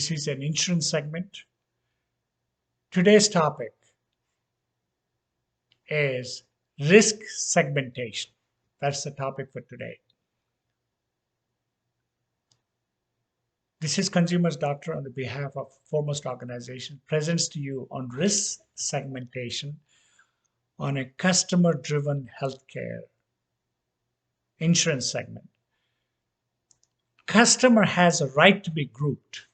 This is an insurance segment. Today's topic is risk segmentation. That's the topic for today. This is Consumers Doctor on the behalf of Foremost Organization presents to you on risk segmentation on a customer-driven healthcare insurance segment. Customer has a right to be grouped.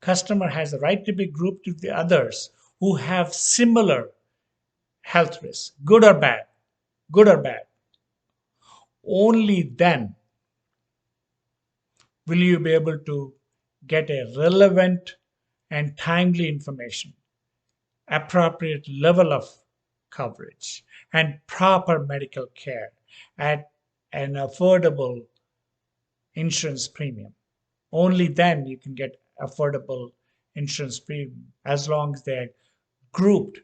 Customer has a right to be grouped with the others who have similar health risks, good or bad. Only then will you be able to get a relevant and timely information, appropriate level of coverage, and proper medical care at an affordable insurance premium. Only then you can get affordable insurance premium as long as they're grouped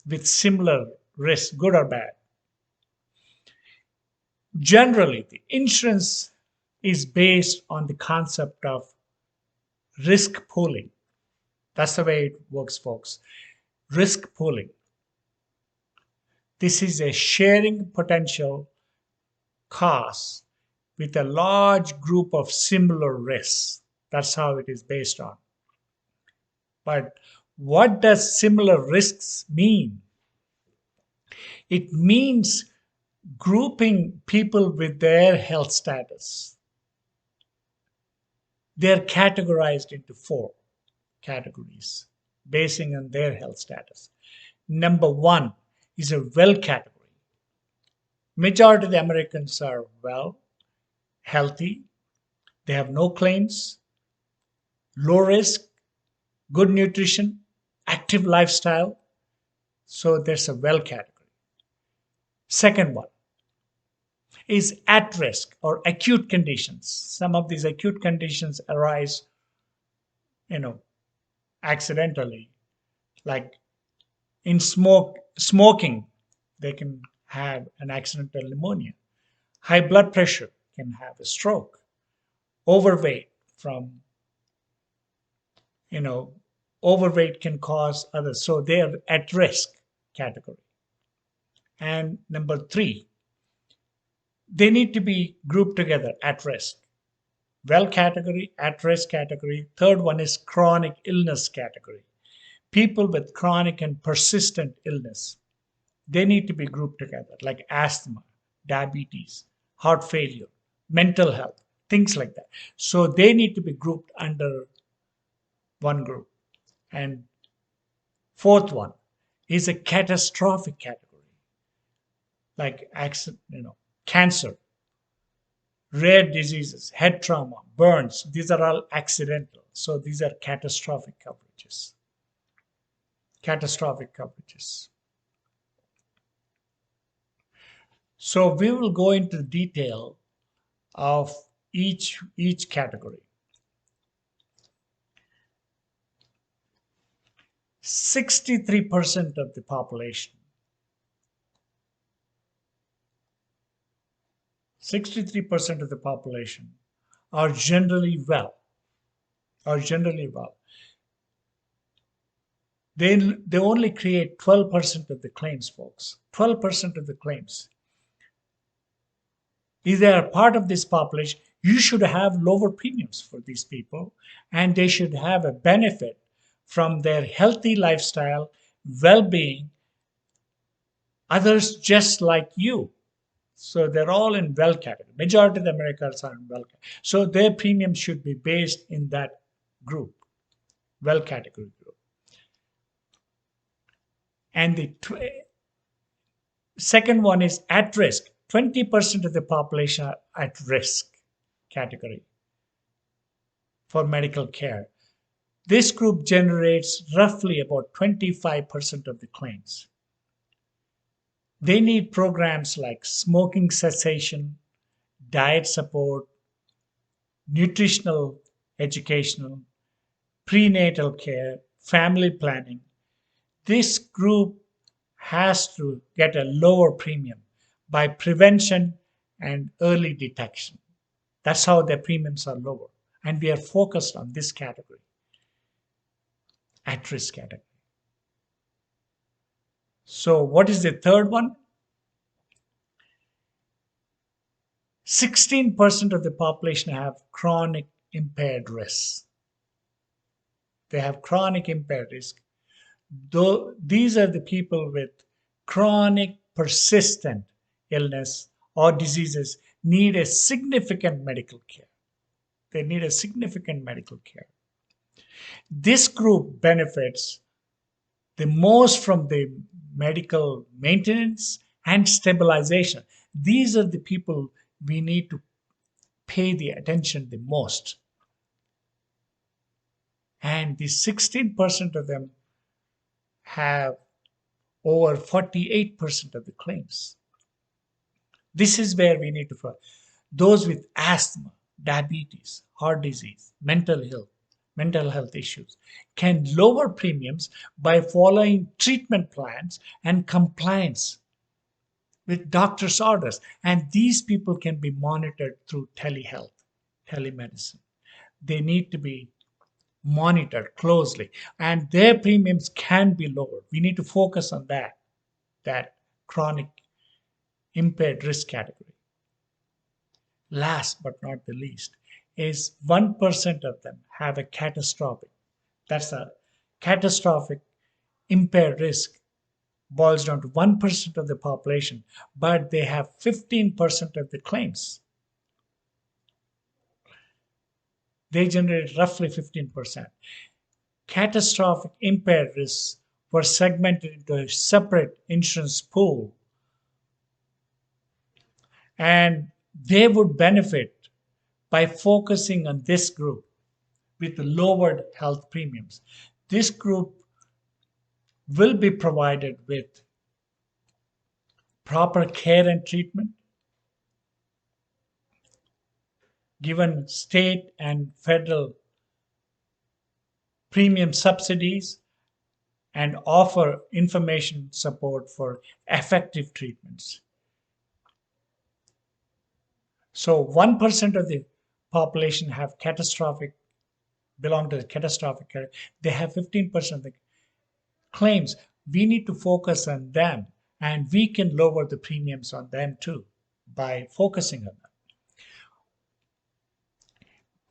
with similar risks, good or bad. Generally, the insurance is based on the concept of risk pooling. That's the way it works, folks. Risk pooling. This is a sharing potential costs with a large group of similar risks. That's how it is based on. But what does similar risks mean? It means grouping people with their health status. They're categorized into 4 categories basing on their health status. Number 1 is a well category. Majority of the Americans are well, healthy, they have no claims, low risk, good nutrition, active lifestyle. So there's a well category. Second one is at risk or acute conditions. Some of these acute conditions arise, accidentally. Like in smoking, they can have an accidental pneumonia. High blood pressure can have a stroke. Overweight overweight can cause others. So they are at risk category. And number 3, they need to be grouped together at risk. Well category, at risk category. Third one is chronic illness category. People with chronic and persistent illness, they need to be grouped together, like asthma, diabetes, heart failure, mental health, things like that. So they need to be grouped under one group. And fourth one is a catastrophic category, like cancer, rare diseases, head trauma, burns. These are all accidental. So these are catastrophic coverages. Catastrophic coverages. So we will go into detail of each category. 63% of the population. 63% of the population are generally well. They only create 12% of the claims, folks. 12% of the claims. If they are part of this population, you should have lower premiums for these people, and they should have a benefit from their healthy lifestyle, well-being, others just like you. So they're all in well category. Majority of the Americans are in well category. So their premium should be based in that group, well category group. And the second one is at risk. 20% of the population are at risk category for medical care. This group generates roughly about 25% of the claims. They need programs like smoking cessation, diet support, nutritional, educational, prenatal care, family planning. This group has to get a lower premium by prevention and early detection. That's how their premiums are lower. And we are focused on this category, at-risk category. So what is the third one? 16% of the population have chronic impaired risk. They have chronic impaired risk. Though these are the people with chronic persistent illness or diseases need a significant medical care. They need a significant medical care. This group benefits the most from the medical maintenance and stabilization. These are the people we need to pay the attention the most. And the 16% of them have over 48% of the claims. This is where we need to focus. Those with asthma, diabetes, heart disease, mental health issues can lower premiums by following treatment plans and compliance with doctor's orders. And these people can be monitored through telehealth, telemedicine. They need to be monitored closely, and their premiums can be lowered. We need to focus on that chronic impaired risk category. Last but not the least is 1% of them have a catastrophic. That's a catastrophic impaired risk boils down to 1% of the population, but they have 15% of the claims. They generate roughly 15%. Catastrophic impaired risks were segmented into a separate insurance pool, and they would benefit by focusing on this group with lowered health premiums. This group will be provided with proper care and treatment, given state and federal premium subsidies, and offer information support for effective treatments. So 1% of the population have belong to the catastrophic category. They have 15% of the claims. We need to focus on them, and we can lower the premiums on them too by focusing on them.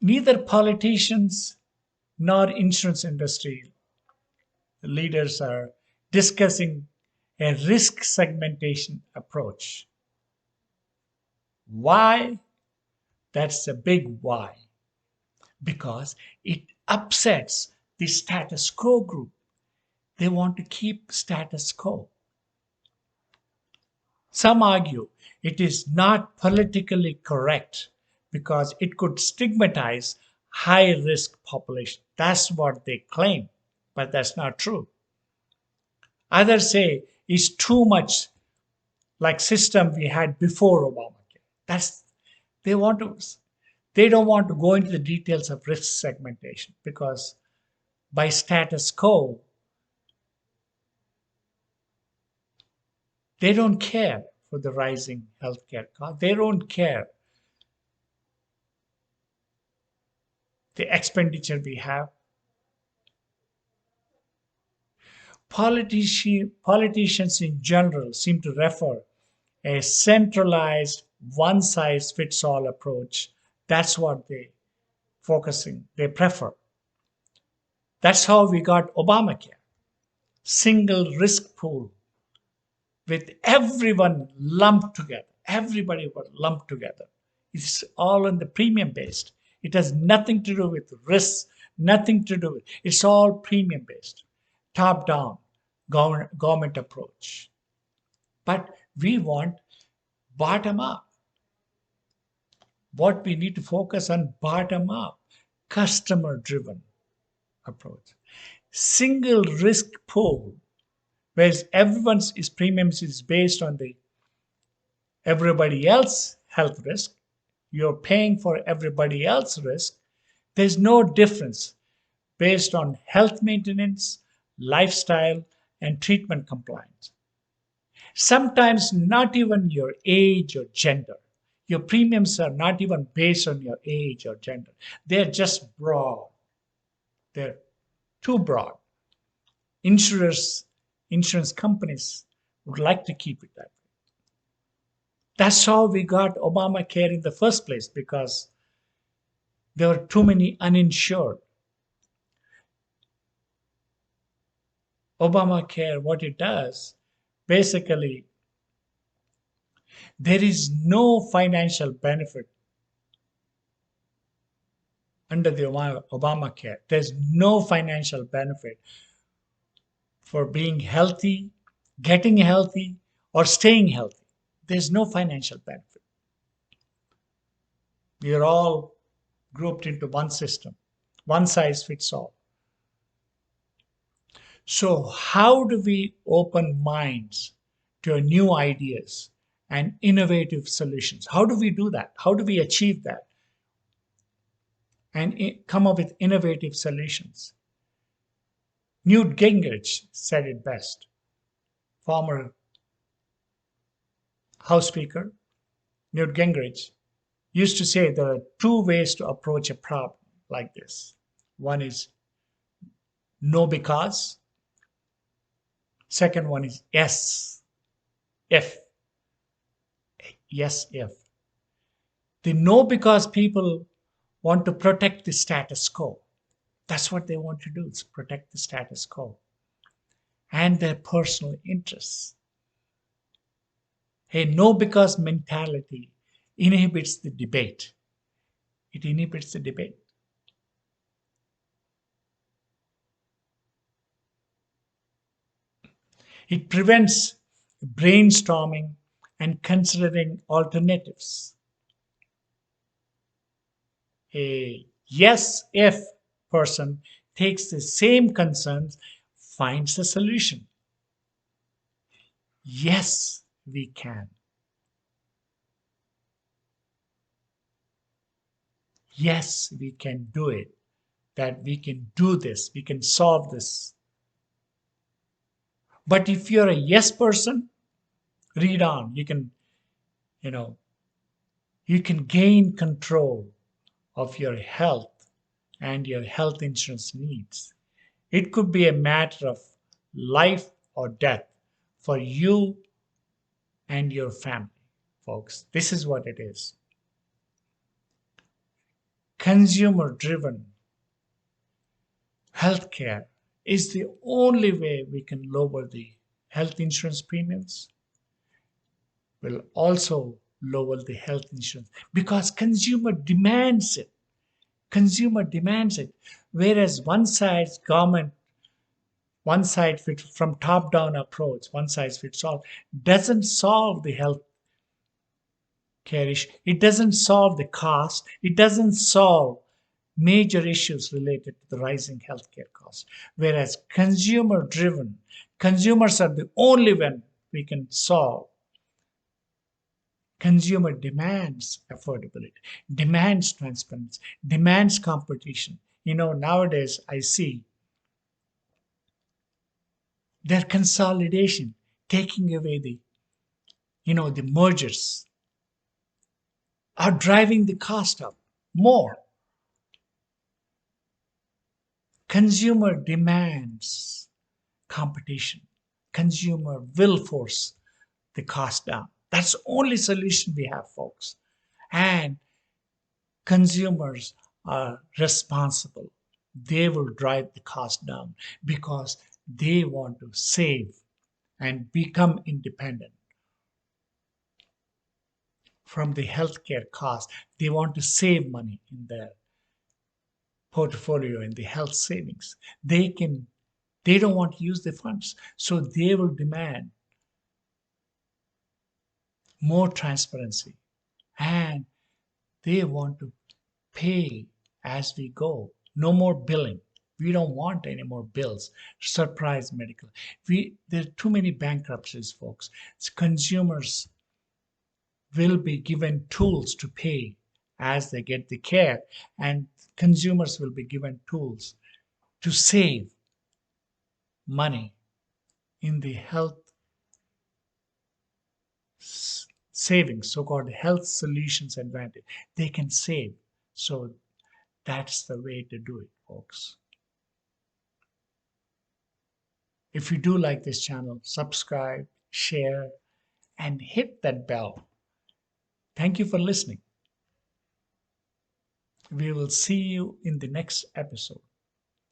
Neither politicians nor insurance industry leaders are discussing a risk segmentation approach. Why? That's a big why. Because it upsets the status quo group. They want to keep status quo. Some argue it is not politically correct because it could stigmatize high-risk population. That's what they claim, but that's not true. Others say it's too much like system we had before Obamacare. They don't want to go into the details of risk segmentation because by status quo, they don't care for the rising healthcare costs. They don't care the expenditure we have. Politicians in general seem to refer a centralized one-size-fits-all approach. That's what they prefer. That's how we got Obamacare. Single risk pool with everyone lumped together. Everybody was lumped together. It's all on the premium based. It has nothing to do with risks, nothing to do with it's all premium based, top down government approach. But we want bottom up. What we need to focus on bottom up, customer driven approach. Single risk pool, whereas everyone's premiums is based on the everybody else health risk. You're paying for everybody else's risk. There's no difference based on health maintenance, lifestyle, and treatment compliance. Sometimes not even your age or gender. Your premiums are not even based on your age or gender. They're just broad. They're too broad. Insurers, insurance companies would like to keep it that way. That's how we got Obamacare in the first place, because there were too many uninsured. Obamacare, what it does, basically, there is no financial benefit under the Obamacare. There's no financial benefit for being healthy, getting healthy, or staying healthy. There's no financial benefit. We are all grouped into one system, one size fits all. So, how do we open minds to new ideas and innovative solutions? How do we do that? How do we achieve that and come up with innovative solutions? Newt Gingrich said it best, former House Speaker Newt Gingrich used to say there are two ways to approach a problem like this. One is no because. Second one is yes, if. Yes, if. The no because people want to protect the status quo. That's what they want to do, is protect the status quo and their personal interests. A no because mentality inhibits the debate. It inhibits the debate. It prevents brainstorming and considering alternatives. A yes if person takes the same concerns, finds a solution. Yes, we can. Yes, we can do it. That we can do this, we can solve this. But if you're a yes person, read on. You can, you can gain control of your health and your health insurance needs. It could be a matter of life or death for you and your family, folks. This is what it is. Consumer-driven healthcare is the only way we can lower the health insurance premiums. Will also lower the health insurance because consumer demands it. Consumer demands it. Whereas one size government, one size from top-down approach, one size fits all, doesn't solve the health care issue. It doesn't solve the cost. It doesn't solve major issues related to the rising healthcare costs. Whereas consumer-driven, consumers are the only one we can solve. Consumer demands affordability, demands transparency, demands competition. Nowadays I see their consolidation, taking away the mergers are driving the cost up more. Consumer demands competition. Consumer will force the cost down. That's the only solution we have, folks. And consumers are responsible. They will drive the cost down because they want to save and become independent from the healthcare cost. They want to save money in their portfolio, in the health savings. They don't want to use the funds, so they will demand more transparency, and they want to pay as we go. No more billing. We don't want any more bills. Surprise medical. There are too many bankruptcies, folks. So consumers will be given tools to pay as they get the care, and consumers will be given tools to save money in the health savings, so-called health solutions advantage. They can save. So that's the way to do it, folks. If you do like this channel, subscribe, share, and hit that bell. Thank you for listening. We will see you in the next episode.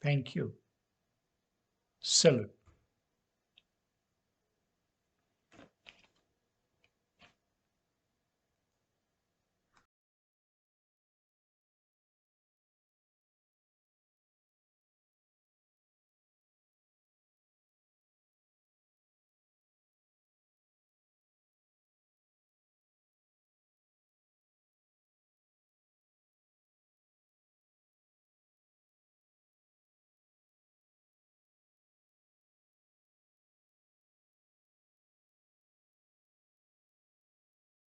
Thank you. Salute.